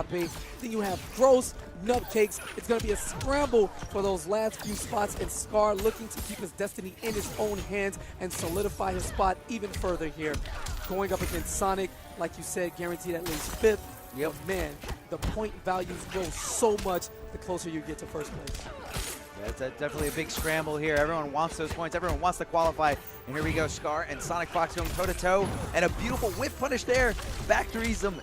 top 8. Then you have Gross, Nutcakes. It's going to be a scramble for those last few spots, and Scar looking to keep his destiny in his own hands and solidify his spot even further here. Going up against Sonic, like you said, guaranteed at least 5th. Yep. But man, the point values grow so much the closer you get to first place. Yeah, it's definitely a big scramble here. Everyone wants those points. Everyone wants to qualify. And here we go, Scar and Sonic Fox going toe-to-toe. And a beautiful whip punish there. Back threes him.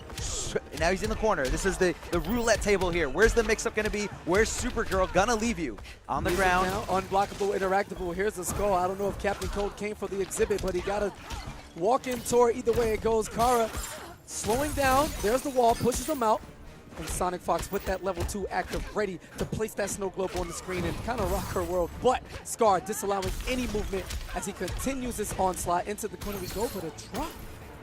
Now he's in the corner. This is the roulette table here. Where's the mix-up going to be? Where's Supergirl gonna leave you? On the ground. Now, unblockable, interactable. Here's the skull. I don't know if Captain Cold came for the exhibit, but he got a walk-in tour. Either way it goes. Kara slowing down. There's the wall. Pushes him out. And Sonic Fox with that level 2 active, ready to place that snow globe on the screen and kind of rock her world. But Scar disallowing any movement as he continues his onslaught into the corner. We go for the drop.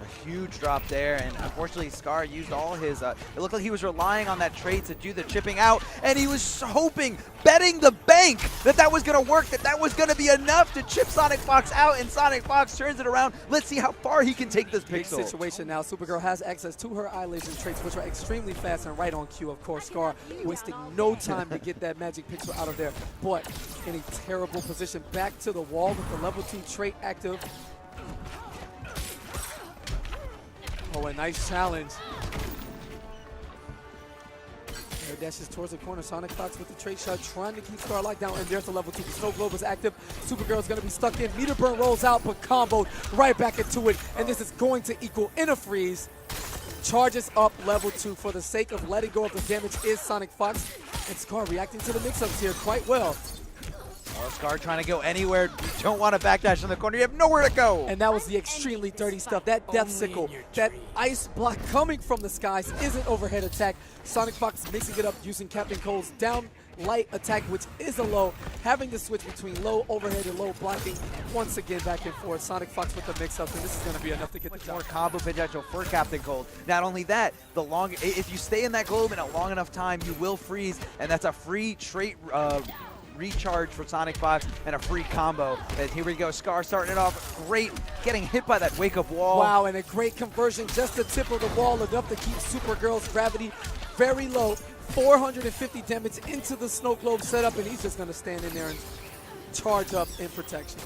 A huge drop there, and unfortunately Scar used all his, it looked like he was relying on that trade to do the chipping out, and he was hoping, betting the bank, that was going to work, that was going to be enough to chip Sonic Fox out, and Sonic Fox turns it around. Let's see how far he can take this Big pixel. situation now. Supergirl has access to her eye laser traits, which are extremely fast and right on cue. Of course, Scar wasting no time to get that magic pixel out of there, but in a terrible position. Back to the wall with the level 2 trait active. Oh, a nice challenge. Air dashes towards the corner. Sonic Fox with the trait shot, trying to keep Scar locked down, and there's the level 2. The Snow Globe is active. Supergirl's going to be stuck in. Meter Burn rolls out, but comboed right back into it, and this is going to equal in a freeze. Charges up level 2 for the sake of letting go of the damage is Sonic Fox, and Scar reacting to the mix-ups here quite well. Oh, Scar trying to go anywhere. You don't want to backdash in the corner. You have nowhere to go. And that was the extremely dirty stuff. That Death Sickle, that ice block coming from the skies is an overhead attack. Sonic Fox mixing it up using Captain Cold's down light attack, which is a low, having to switch between low overhead and low blocking once again back and forth. Sonic Fox with the mix-up, and this is going to be enough to get the more job. combo potential for Captain Cold. Not only that, if you stay in that globe in a long enough time, you will freeze, and that's a free trait recharge for Sonic Fox and a free combo. And here we go, Scar starting it off great, getting hit by that wake-up wall. Wow, and a great conversion, just the tip of the wall, enough to keep Supergirl's gravity very low. 450 damage into the snow globe setup, and he's just going to stand in there and charge up in protection.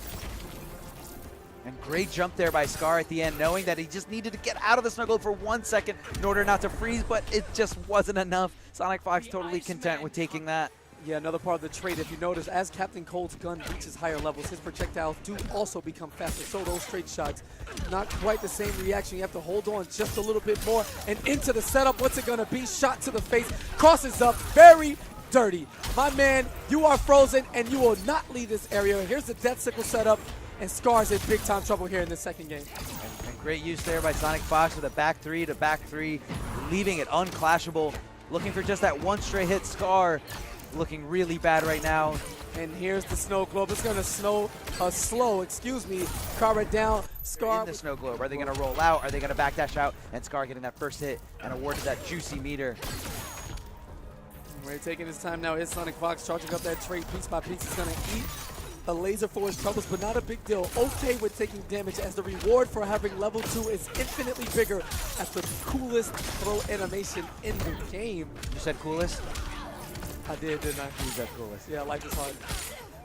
And great jump there by Scar at the end, knowing that he just needed to get out of the snow globe for 1 second in order not to freeze, but it just wasn't enough. Sonic Fox totally content with taking that. Yeah, another part of the trait, if you notice, as Captain Cold's gun reaches higher levels, his projectiles do also become faster. So those straight shots, not quite the same reaction. You have to hold on just a little bit more. And into the setup, what's it going to be? Shot to the face, crosses up, very dirty. My man, you are frozen, and you will not leave this area. Here's the Death Sickle setup, and Scar's in big time trouble here in the second game. And great use there by Sonic Fox with a back 3 to back 3, leaving it unclashable. Looking for just that one straight hit. Scar looking really bad right now. And here's the snow globe. It's going to slow Kara down. Scar in the snow globe. Are they going to roll out? Are they going to backdash out? And Scar getting that first hit and awarded that juicy meter. We're taking his time now. Is Sonic Fox charging up that trait piece by piece. He's going to eat a laser for his troubles, but not a big deal. Okay with taking damage, as the reward for having level 2 is infinitely bigger as the coolest throw animation in the game. You said coolest? I did, didn't I? You said coolest. Yeah, life is hard.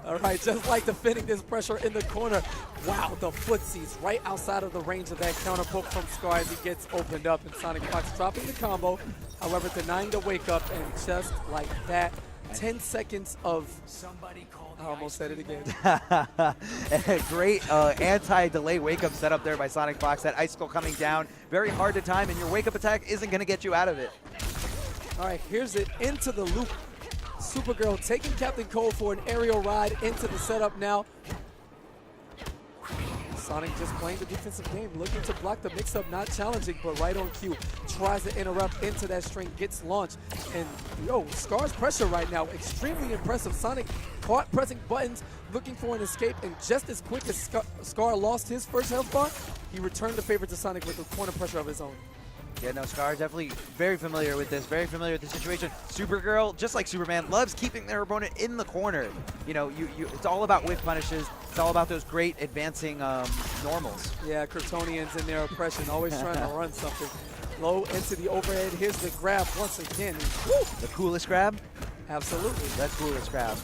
All right, just like defending this pressure in the corner. Wow, the footsies right outside of the range of that counter poke from Scar as he gets opened up, and Sonic Fox dropping the combo, however, denying the wake up, and just like that, 10 seconds of, I almost said it again. A great anti-delay wake-up setup there by Sonic Fox. That icicle coming down, very hard to time, and your wake-up attack isn't going to get you out of it. All right, here's it into the loop. Supergirl taking Captain Cold for an aerial ride into the setup now. Sonic just playing the defensive game, looking to block the mix-up, not challenging, but right on cue. Tries to interrupt into that string, gets launched. And, Scar's pressure right now, extremely impressive. Sonic caught pressing buttons, looking for an escape, and just as quick as Scar lost his first health bar, he returned the favor to Sonic with the corner pressure of his own. Yeah, no, Scar is definitely very familiar with this, very familiar with the situation. Supergirl, just like Superman, loves keeping their opponent in the corner. You know, it's all about whiff punishes. It's all about those great advancing normals. Yeah, Kryptonians and their oppression, always trying to run something. Low into the overhead. Here's the grab once again. Woo! The coolest grab? Absolutely. That's coolest grab.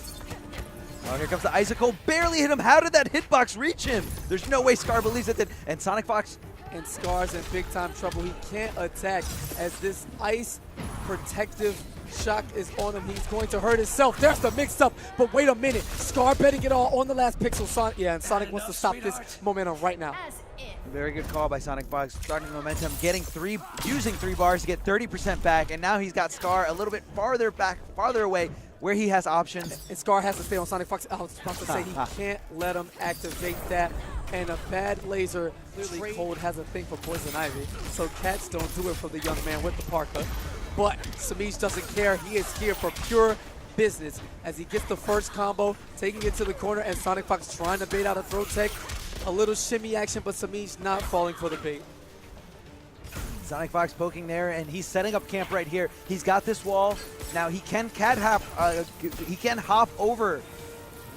Oh, here comes the icicle. Barely hit him. How did that hitbox reach him? There's no way Scar believes it did. And Sonic Fox. And Scar's in big time trouble. He can't attack as this ice protective shock is on him. He's going to hurt himself. There's the mix-up. But wait a minute. Scar betting it all on the last pixel. And Sonic wants to stop this momentum right now. Very good call by Sonic Fox. Starting the momentum, using 3 bars to get 30% back. And now he's got Scar a little bit farther away where he has options. And Scar has to stay on Sonic Fox. I was about to say he can't let him activate that. And a bad laser. Clearly Cold has a thing for Poison Ivy. So cats don't do it for the young man with the parka. But Samish doesn't care. He is here for pure business as he gets the first combo, taking it to the corner, and Sonic Fox trying to bait out a throw tech. A little shimmy action, but Samish not falling for the bait. Sonic Fox poking there, and he's setting up camp right here. He's got this wall. Now he can hop over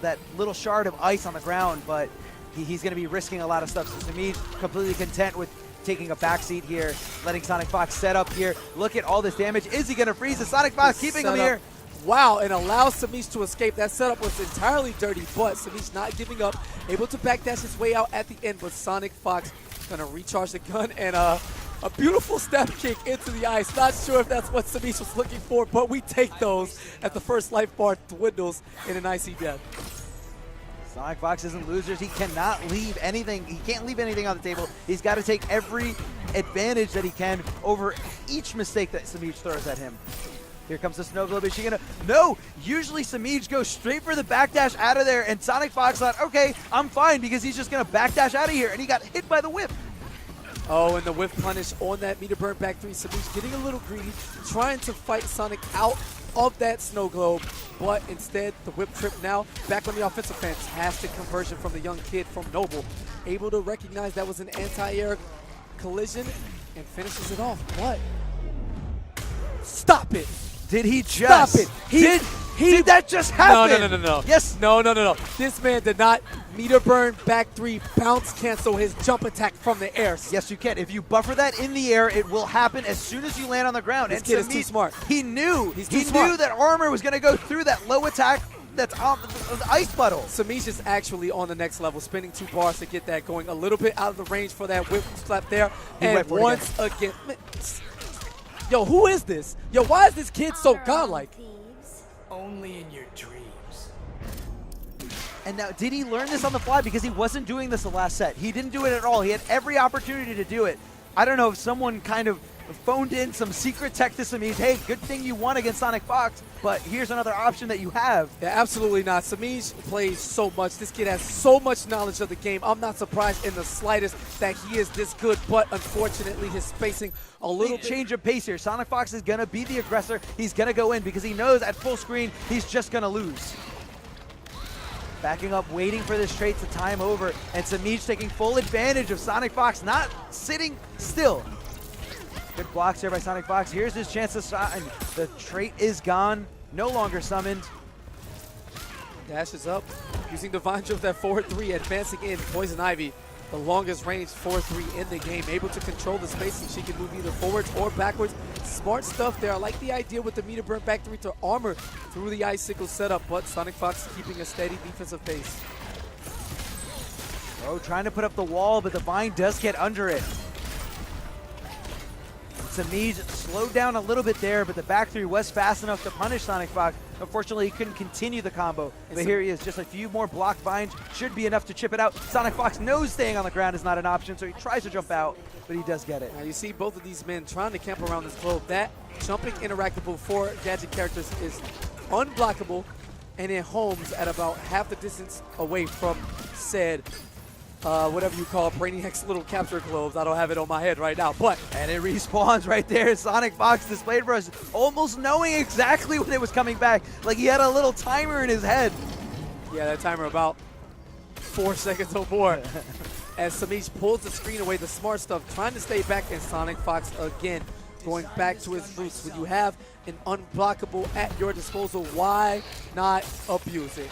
that little shard of ice on the ground, but he's going to be risking a lot of stuff. So Samish completely content with taking a backseat here, letting Sonic Fox set up here. Look at all this damage. Is he going to freeze the Sonic Fox, keeping him here? Wow, and allows Samish to escape. That setup was entirely dirty, but Samish not giving up, able to backdash his way out at the end, but Sonic Fox gonna recharge the gun and a beautiful step kick into the ice. Not sure if that's what Samish was looking for, but we take those at the first life bar dwindles in an icy death. Sonic Fox isn't losers. He cannot leave anything. He can't leave anything on the table. He's got to take every advantage that he can over each mistake that Samish throws at him. Here comes the snow globe. Is she gonna? No! Usually Samish goes straight for the backdash out of there, and Sonic Fox thought, okay, I'm fine, because he's just gonna backdash out of here, and he got hit by the whip. Oh, and the whip punish on that meter burn back 3. Samish getting a little greedy, trying to fight Sonic out of that snow globe, but instead the whip trip now back on the offensive. Fantastic conversion from the young kid from Noble, able to recognize that was an anti-air collision and finishes it off. What? Stop it! Did he just? Stop it! Did that just happen? No. Yes. No. This man did not meter burn back 3 bounce cancel his jump attack from the air. Yes, you can. If you buffer that in the air, it will happen as soon as you land on the ground. This kid is too smart. He knew. He knew that armor was going to go through that low attack. That's on the ice puddle. Samish is actually on the next level, spinning 2 bars to get that going a little bit out of the range for that whip slap there. And once again, yo, who is this? Yo, why is this kid so godlike? Only in your dreams. And now, did he learn this on the fly? Because he wasn't doing this the last set. He didn't do it at all. He had every opportunity to do it. I don't know if someone kind of phoned in some secret tech to Samish. Hey, good thing you won against Sonic Fox, but here's another option that you have. Yeah, absolutely not. Samish plays so much. This kid has so much knowledge of the game. I'm not surprised in the slightest that he is this good, but unfortunately his spacing a little change of pace here. Sonic Fox is going to be the aggressor. He's going to go in because he knows at full screen he's just going to lose. Backing up, waiting for this trait to time over, and Samish taking full advantage of Sonic Fox not sitting still. Good blocks here by Sonic Fox. Here's his chance to shine. The trait is gone, no longer summoned. Dashes up, using Divine Drift that forward 3, advancing in. Poison Ivy, the longest range 4-3 in the game, able to control the spacing. She can move either forwards or backwards. Smart stuff there. I like the idea with the meter burn back 3 to armor through the icicle setup, but Sonic Fox keeping a steady defensive pace. Oh, trying to put up the wall, but the Vine does get under it. Samish slowed down a little bit there, but the back 3 was fast enough to punish Sonic Fox. Unfortunately, he couldn't continue the combo. But here he is, just a few more block vines should be enough to chip it out. Sonic Fox knows staying on the ground is not an option, so he tries to jump out, but he does get it. Now you see both of these men trying to camp around this globe. That jumping interactable for gadget characters is unblockable, and it homes at about half the distance away from said whatever you call Brainiac's little capture globes. I don't have it on my head right now, but. And it respawns right there. Sonic Fox displayed for us, almost knowing exactly when it was coming back. Like he had a little timer in his head. Yeah, that timer about 4 seconds or more. As Samish pulls the screen away, the smart stuff, trying to stay back, and Sonic Fox again going back to his roots. When you have an unblockable at your disposal, why not abuse it?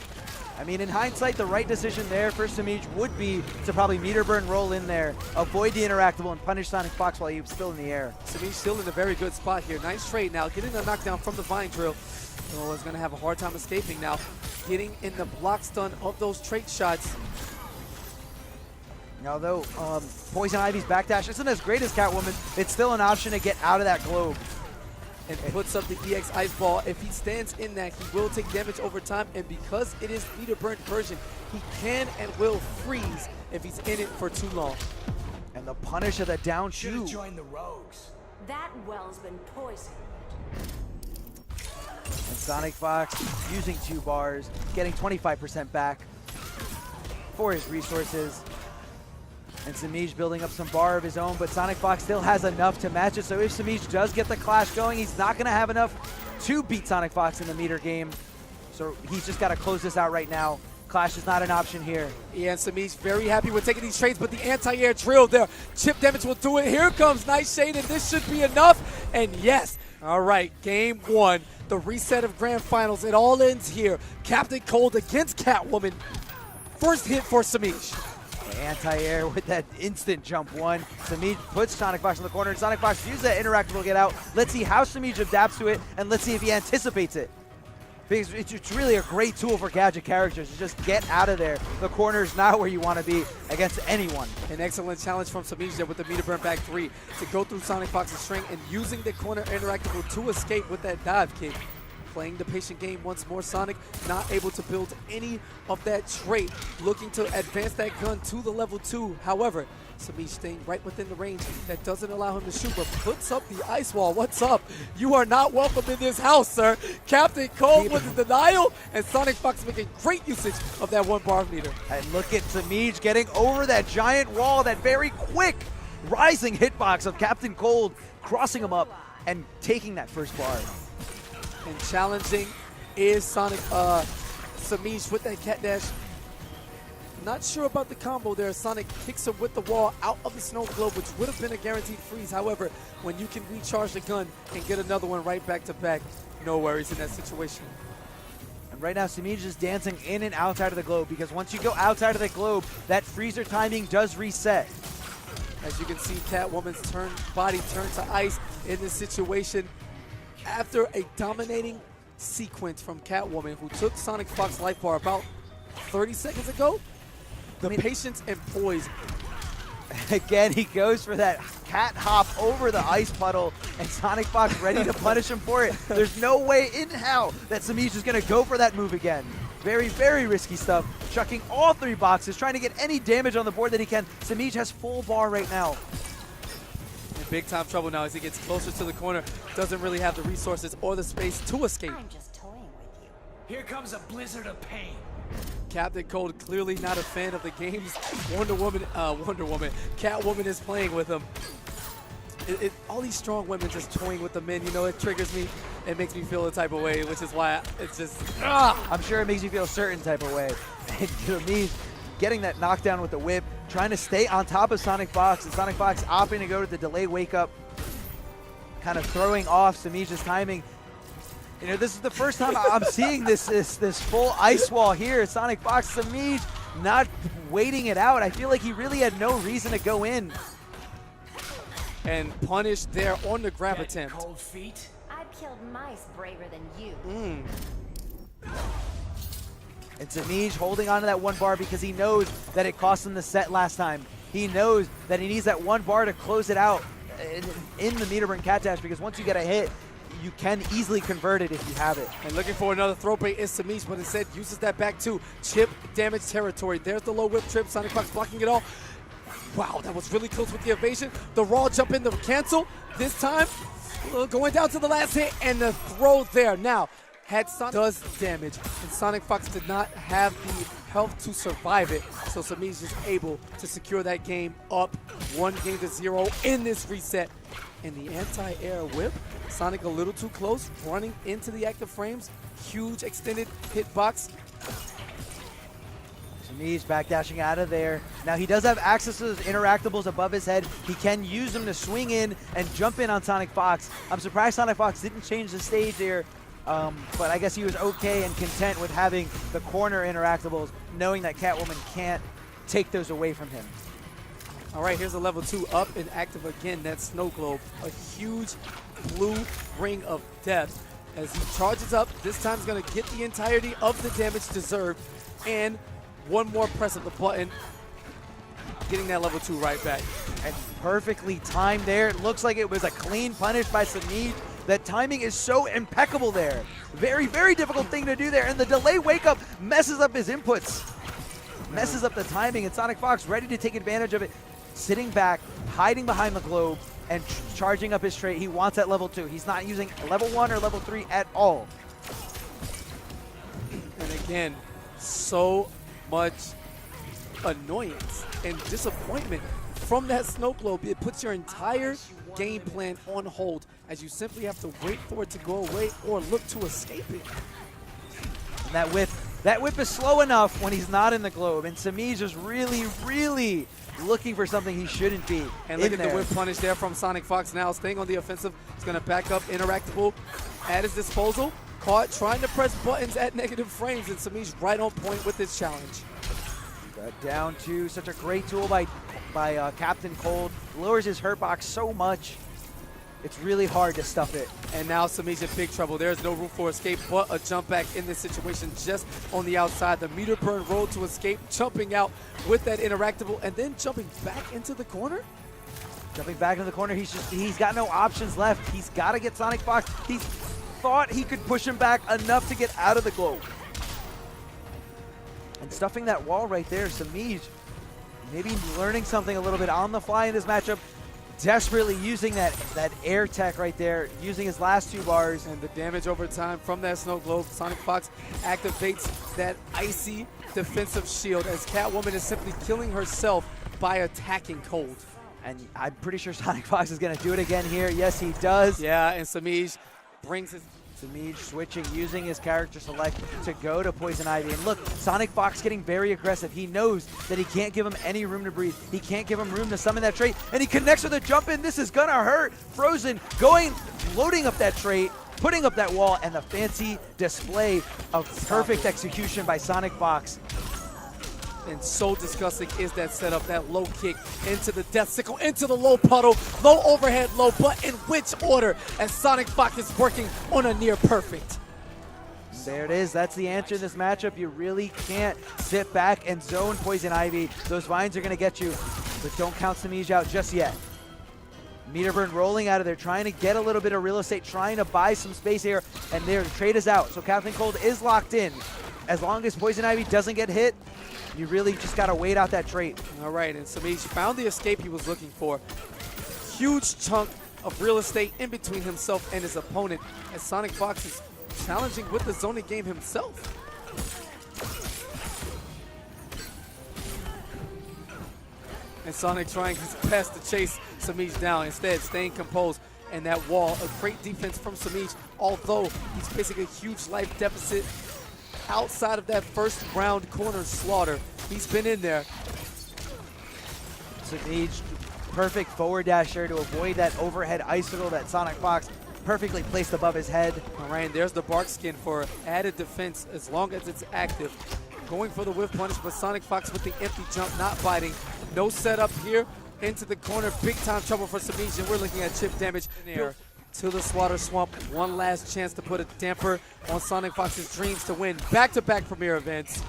I mean, in hindsight, the right decision there for Samij would be to probably meter burn, roll in there, avoid the interactable, and punish Sonic Fox while he was still in the air. Samij still in a very good spot here. Nice trade now, getting the knockdown from the Vine Drill. Oh, is going to have a hard time escaping now. Getting in the block stun of those trait shots. Although Poison Ivy's backdash isn't as great as Catwoman, it's still an option to get out of that globe. And puts up the EX Ice Ball. If he stands in that, he will take damage over time. And because it is meter burn version, he can and will freeze if he's in it for too long. And the punish of the down Should've shoe. joined the Rogues. That well's been poisoned. And Sonic Fox using 2 bars, getting 25% back for his resources. And Samij building up some bar of his own, but Sonic Fox still has enough to match it. So if Samij does get the clash going, he's not going to have enough to beat Sonic Fox in the meter game. So he's just got to close this out right now. Clash is not an option here. Yeah, and Samij very happy with taking these trades, but the anti-air drill there. Chip damage will do it. Here comes Nightshade, and this should be enough. And yes, all right, game 1, the reset of Grand Finals. It all ends here. Captain Cold against Catwoman. First hit for Samij. Anti-air with that instant jump 1. Samij puts Sonic Fox in the corner, and Sonic Fox uses that interactable to get out. Let's see how Samij adapts to it, and let's see if he anticipates it. Because it's really a great tool for gadget characters to just get out of there. The corner is not where you want to be against anyone. An excellent challenge from Samij there with the meter burn back 3 to go through Sonic Fox's string and using the corner interactable to escape with that dive kick. Playing the patient game once more. Sonic not able to build any of that trait, looking to advance that gun to the level 2. However, Samij staying right within the range that doesn't allow him to shoot, but puts up the ice wall. What's up? You are not welcome in this house, sir. Captain Cold with the denial, and Sonic Fox making great usage of that 1 bar meter. And look at Samij getting over that giant wall, that very quick rising hitbox of Captain Cold, crossing him up and taking that first bar. And challenging is Samij with that cat dash. Not sure about the combo there. Sonic kicks him with the wall out of the snow globe, which would have been a guaranteed freeze. However, when you can recharge the gun and get another one right back to back, no worries in that situation. And right now, Samij is dancing in and outside of the globe, because once you go outside of the globe, that freezer timing does reset. As you can see, Catwoman's body turn to ice in this situation. After a dominating sequence from Catwoman, who took Sonic Fox life bar about 30 seconds ago, the patience and poise. Again, he goes for that cat hop over the ice puddle, and Sonic Fox ready to punish him for it. There's no way in hell that Samij is going to go for that move again. Very, very risky stuff. Chucking all 3 boxes, trying to get any damage on the board that he can. Samij has full bar right now. In big time trouble now as he gets closer to the corner. Doesn't really have the resources or the space to escape. I'm just toying with you. Here comes a blizzard of pain. Captain Cold clearly not a fan of the games Wonder Woman, Catwoman is playing with him. All these strong women just toying with the men, you know, it triggers me. It makes me feel a type of way, which is why it's just, I'm sure it makes you feel a certain type of way. And Samij getting that knockdown with the whip, trying to stay on top of Sonic Fox, and Sonic Fox opting to go to the delay wake up, kind of throwing off Samij's timing. You know, this is the first time I'm seeing this full ice wall here. Sonic Fox, Samij not waiting it out. I feel like he really had no reason to go in. and punished there on the grab attempt. Cold feet. I've killed mice braver than you. And Samij holding on to that 1 bar because he knows that it cost him the set last time. He knows that he needs that 1 bar to close it out in the meter burn cat dash, because once you get a hit, you can easily convert it if you have it. And looking for another throw bait is Samij, but instead uses that back to chip damage territory. There's the low whip trip. Sonic Fox blocking it all. Wow, that was really close with the evasion. The raw jump in to cancel. This time, going down to the last hit and the throw there. Now, had Sonic does damage, and Sonic Fox did not have the health to survive it. So Samij is able to secure that game up 1-0 in this reset. And the anti-air whip, Sonic a little too close, running into the active frames. Huge extended hitbox. Samij backdashing out of there. Now he does have access to those interactables above his head. He can use them to swing in and jump in on Sonic Fox. I'm surprised Sonic Fox didn't change the stage here. but I guess he was okay and content with having the corner interactables, knowing that Catwoman can't take those away from him. All right, here's a level 2 up and active again. That snow globe, a huge blue ring of death. As he charges up, this time he's going to get the entirety of the damage deserved, and one more press of the button, getting that level 2 right back. And perfectly timed there. It looks like it was a clean punish by Samij. That timing is so impeccable there. Very, very difficult thing to do there. And the delay wake up messes up his inputs. Messes up the timing, and Sonic Fox ready to take advantage of it. Sitting back, hiding behind the globe, and charging up his trait. He wants that level 2. He's not using level 1 or level 3 at all. And again, so much annoyance and disappointment from that snow globe. It puts your entire game plan on hold as you simply have to wait for it to go away or look to escape it. And that whip is slow enough when he's not in the globe. And Samij is really, really looking for something he shouldn't be. And look at the whip punish there from Sonic Fox now. Staying on the offensive. He's going to back up Interactable at his disposal. Caught trying to press buttons at negative frames, and Samij right on point with his challenge. Down to such a great tool by Captain Cold. Lowers his hurt box so much. It's really hard to stuff it. And now Samij in big trouble. There's no room for escape but a jump back in this situation just on the outside. The meter burn roll to escape, jumping out with that Interactable and then jumping back into the corner. Jumping back into the corner, he's got no options left. He's got to get Sonic Fox. He thought he could push him back enough to get out of the globe. And stuffing that wall right there, Samij maybe learning something a little bit on the fly in this matchup. Desperately using that air tech right there, using his last 2 bars. And the damage over time from that snow globe. Sonic Fox activates that icy defensive shield as Catwoman is simply killing herself by attacking Cold. And I'm pretty sure Sonic Fox is going to do it again here. Yes, he does. Yeah, and Samij brings his... Samij switching, using his character select to go to Poison Ivy. And look, Sonic Fox getting very aggressive. He knows that he can't give him any room to breathe. He can't give him room to summon that trait. And he connects with a jump in. This is gonna hurt. Frozen going, loading up that trait, putting up that wall, and the fancy display of perfect execution by Sonic Fox. And so disgusting is that setup, that low kick into the death sickle, into the low puddle, low overhead low, but in which order as Sonic Fox is working on a near perfect. There it is. That's the answer in this matchup. You really can't sit back and zone Poison Ivy. Those vines are going to get you, but don't count Samij out just yet. Meter burn rolling out of there, trying to get a little bit of real estate, trying to buy some space here, and there, the trade is out. So Captain Cold is locked in. As long as Poison Ivy doesn't get hit, you really just got to wait out that trait. All right, and Samij found the escape he was looking for. Huge chunk of real estate in between himself and his opponent as Sonic Fox is challenging with the zoning game himself. And Sonic trying his best to chase Samij down, instead staying composed. And that wall, a great defense from Samij, although he's facing a huge life deficit outside of that first round corner slaughter. He's been in there. Samij, perfect forward dash there to avoid that overhead icicle that Sonic Fox perfectly placed above his head. All right, and there's the bark skin for added defense as long as it's active. Going for the whiff punish, but Sonic Fox with the empty jump, not biting. No setup here into the corner. Big time trouble for Samij, and we're looking at chip damage here to the Slaughter Swamp. One last chance to put a damper on Sonic Fox's dreams to win back-to-back premier events.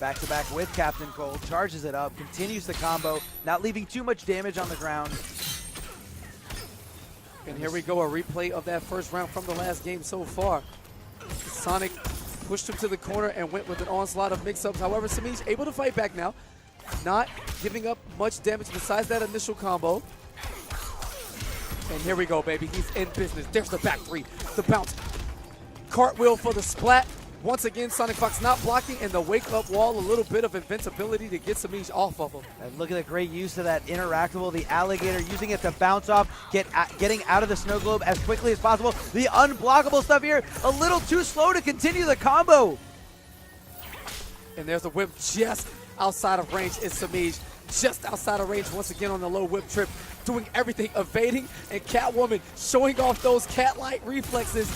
Back-to-back with Captain Cold, charges it up, continues the combo, not leaving too much damage on the ground. And here we go, a replay of that first round from the last game so far. Sonic pushed him to the corner and went with an onslaught of mix-ups. However, Samij able to fight back now, not giving up much damage besides that initial combo. And here we go, baby. He's in business. There's the back three, the bounce. Cartwheel for the splat. Once again, Sonic Fox not blocking, and the wake-up wall, a little bit of invincibility to get Samij off of him. And look at the great use of that interactable, the alligator, using it to bounce off, getting out of the snow globe as quickly as possible. The unblockable stuff here, a little too slow to continue the combo. And there's the whip just outside of range is Samij. just outside of range once again on the low whip trip, doing everything, evading, and Catwoman showing off those cat-like reflexes.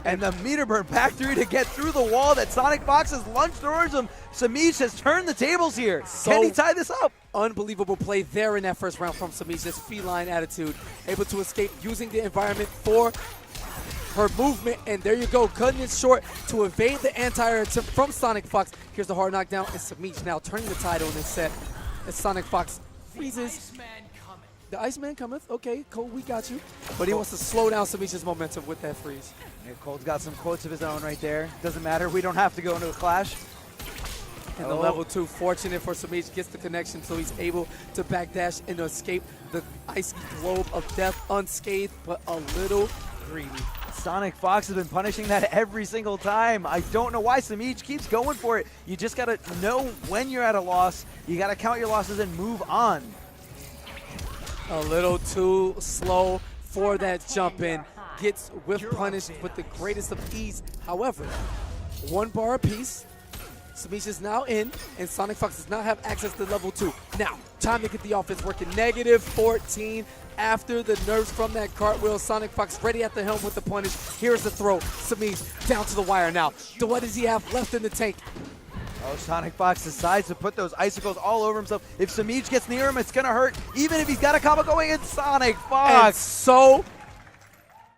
And the meter burn back three to get through the wall that Sonic Fox has lunged towards him. Samish has turned the tables here. Can he tie this up? Unbelievable play there in that first round from Samish. This feline attitude, able to escape using the environment for her movement. And there you go, cutting it short to evade the anti-air attempt from Sonic Fox. Here's the hard knockdown, and Samish now turning the tide on this set as Sonic Fox freezes. Iceman coming. The Iceman cometh. Okay, Cole, we got you. But he wants to slow down Samish's momentum with that freeze. Yeah, Cole's got some quotes of his own right there. Doesn't matter. We don't have to go into a clash. And the level 2, fortunate for Samish, gets the connection, so he's able to backdash and escape the icy globe of death unscathed, but a little greedy. Sonic Fox has been punishing that every single time. I don't know why Samish keeps going for it. You just got to know when you're at a loss. You got to count your losses and move on. A little too slow for that jump in. Gets whiff punished with the greatest of ease. However, 1 bar apiece. Samish is now in, and Sonic Fox does not have access to level 2. Now, time to get the offense working. Negative 14 after the nerves from that cartwheel. Sonic Fox ready at the helm with the punish. Here's the throw. Samish down to the wire now. What does he have left in the tank? Oh, Sonic Fox decides to put those icicles all over himself. If Samish gets near him, it's going to hurt, even if he's got a combo going in. Sonic And Fox. so